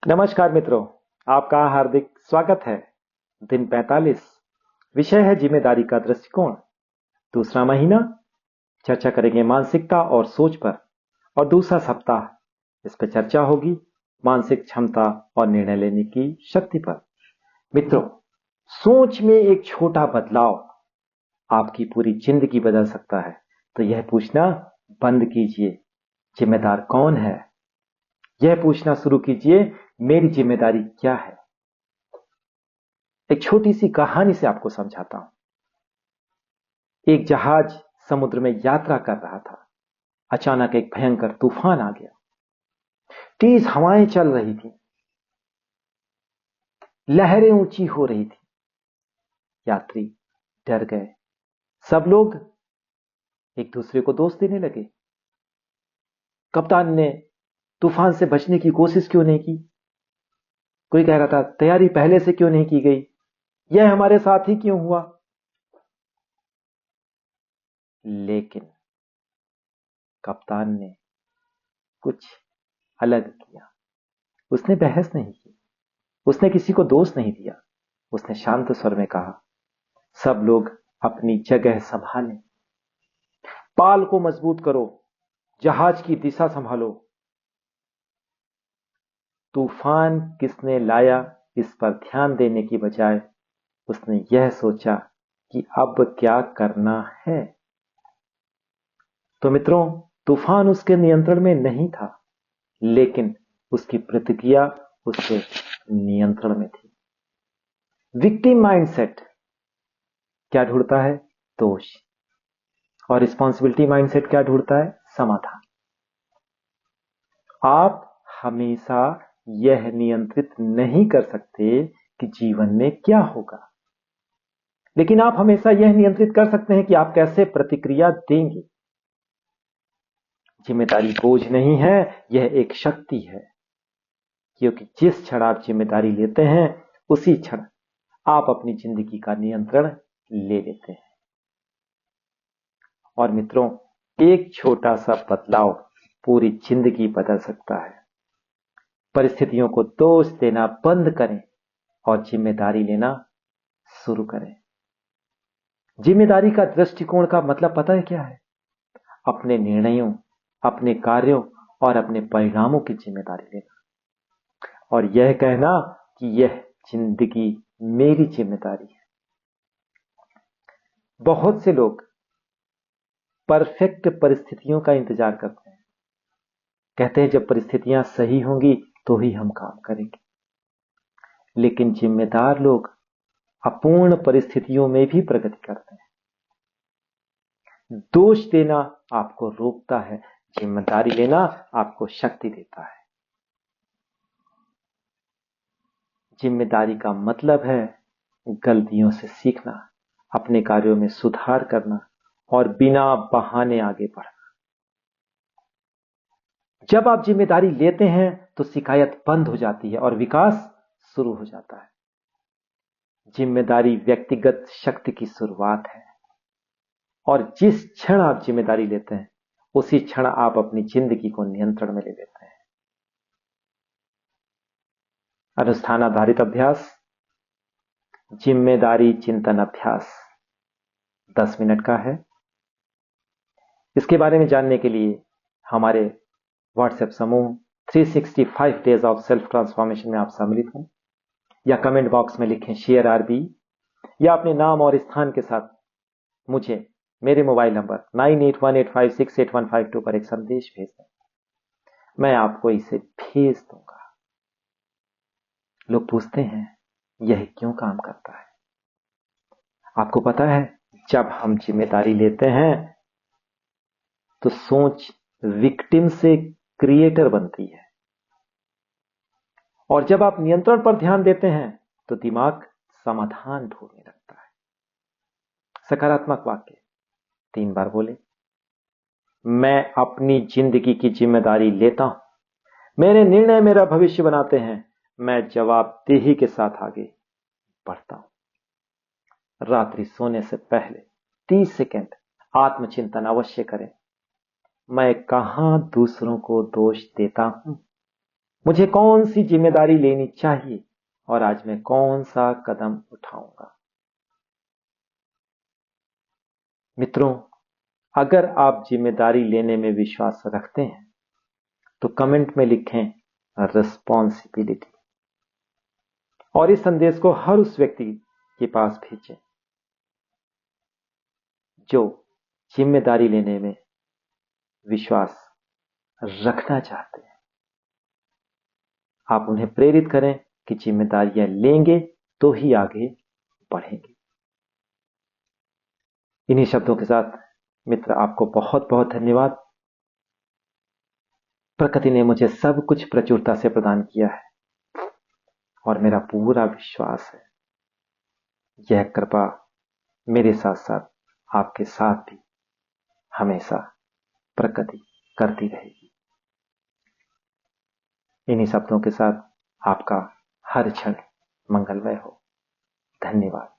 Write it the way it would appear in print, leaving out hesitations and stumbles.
नमस्कार मित्रों, आपका हार्दिक स्वागत है। दिन 45। विषय है जिम्मेदारी का दृष्टिकोण। दूसरा महीना। चर्चा करेंगे मानसिकता और सोच पर। और दूसरा सप्ताह, इस पर चर्चा होगी मानसिक क्षमता और निर्णय लेने की शक्ति पर। मित्रों, सोच में एक छोटा बदलाव आपकी पूरी जिंदगी बदल सकता है। तो यह पूछना बंद कीजिए, जिम्मेदार कौन है। यह पूछना शुरू कीजिए, मेरी जिम्मेदारी क्या है। एक छोटी सी कहानी से आपको समझाता हूं। एक जहाज समुद्र में यात्रा कर रहा था। अचानक एक भयंकर तूफान आ गया। तेज हवाएं चल रही थी, लहरें ऊंची हो रही थी। यात्री डर गए। सब लोग एक दूसरे को दोष देने लगे। कप्तान ने तूफान से बचने की कोशिश क्यों नहीं की? कोई कह रहा था, तैयारी पहले से क्यों नहीं की गई? यह हमारे साथ ही क्यों हुआ? लेकिन कप्तान ने कुछ अलग किया। उसने बहस नहीं की, उसने किसी को दोष नहीं दिया। उसने शांत स्वर में कहा, सब लोग अपनी जगह संभालें, पाल को मजबूत करो, जहाज की दिशा संभालो। तूफान किसने लाया, इस पर ध्यान देने की बजाय उसने यह सोचा कि अब क्या करना है। तो मित्रों, तूफान उसके नियंत्रण में नहीं था, लेकिन उसकी प्रतिक्रिया उसके नियंत्रण में थी। विक्टिम माइंडसेट क्या ढूंढता है? दोष। और रिस्पॉन्सिबिलिटी माइंडसेट क्या ढूंढता है? समाधान। आप हमेशा यह नियंत्रित नहीं कर सकते कि जीवन में क्या होगा, लेकिन आप हमेशा यह नियंत्रित कर सकते हैं कि आप कैसे प्रतिक्रिया देंगे। जिम्मेदारी बोझ नहीं है, यह एक शक्ति है। क्योंकि जिस क्षण आप जिम्मेदारी लेते हैं, उसी क्षण आप अपनी जिंदगी का नियंत्रण ले लेते हैं। और मित्रों, एक छोटा सा बदलाव पूरी जिंदगी बदल सकता है। परिस्थितियों को दोष देना बंद करें और जिम्मेदारी लेना शुरू करें। जिम्मेदारी का दृष्टिकोण का मतलब पता है क्या है? अपने निर्णयों, अपने कार्यों और अपने परिणामों की जिम्मेदारी लेना, और यह कहना कि यह जिंदगी मेरी जिम्मेदारी है। बहुत से लोग परफेक्ट परिस्थितियों का इंतजार करते हैं। कहते हैं जब परिस्थितियां सही होंगी तो ही हम काम करेंगे। लेकिन जिम्मेदार लोग अपूर्ण परिस्थितियों में भी प्रगति करते हैं। दोष देना आपको रोकता है, जिम्मेदारी लेना आपको शक्ति देता है। जिम्मेदारी का मतलब है गलतियों से सीखना, अपने कार्यों में सुधार करना और बिना बहाने आगे बढ़ना। जब आप जिम्मेदारी लेते हैं तो शिकायत बंद हो जाती है और विकास शुरू हो जाता है। जिम्मेदारी व्यक्तिगत शक्ति की शुरुआत है, और जिस क्षण आप जिम्मेदारी लेते हैं, उसी क्षण आप अपनी जिंदगी को नियंत्रण में ले लेते हैं। अनुष्ठान आधारित अभ्यास, जिम्मेदारी चिंतन अभ्यास 10 मिनट का है। इसके बारे में जानने के लिए हमारे व्हाट्सएप समूह 365 डेज ऑफ सेल्फ ट्रांसफॉर्मेशन में आप सम्मिलित हों, या कमेंट बॉक्स में लिखें शेयर आरबी, या अपने नाम और स्थान के साथ मुझे मेरे मोबाइल नंबर 9818568152 पर एक संदेश भेज दें। मैं आपको इसे भेज दूंगा। लोग पूछते हैं यह क्यों काम करता है? आपको पता है, जब हम जिम्मेदारी लेते हैं तो सोच विक्टिम से क्रिएटर बनती है, और जब आप नियंत्रण पर ध्यान देते हैं तो दिमाग समाधान ढूंढने लगता है। सकारात्मक वाक्य 3 बार बोले। मैं अपनी जिंदगी की जिम्मेदारी लेता हूं, मेरे निर्णय मेरा भविष्य बनाते हैं, मैं जवाबदेही के साथ आगे बढ़ता हूं। रात्रि सोने से पहले 30 सेकंड आत्मचिंतन अवश्य करें। मैं कहां दूसरों को दोष देता हूं? मुझे कौन सी जिम्मेदारी लेनी चाहिए और आज मैं कौन सा कदम उठाऊंगा। मित्रों, अगर आप जिम्मेदारी लेने में विश्वास रखते हैं तो कमेंट में लिखें रिस्पॉन्सिबिलिटी और इस संदेश को हर उस व्यक्ति के पास भेजें जो जिम्मेदारी लेने में विश्वास रखना चाहते हैं। आप उन्हें प्रेरित करें कि जिम्मेदारियां लेंगे तो ही आगे बढ़ेंगे। इन्हीं शब्दों के साथ मित्र, आपको बहुत बहुत धन्यवाद। प्रकृति ने मुझे सब कुछ प्रचुरता से प्रदान किया है और मेरा पूरा विश्वास है यह कृपा मेरे साथ साथ आपके साथ भी हमेशा प्रकृति करती रहेगी। इन्हीं शब्दों के साथ आपका हर क्षण मंगलमय हो। धन्यवाद।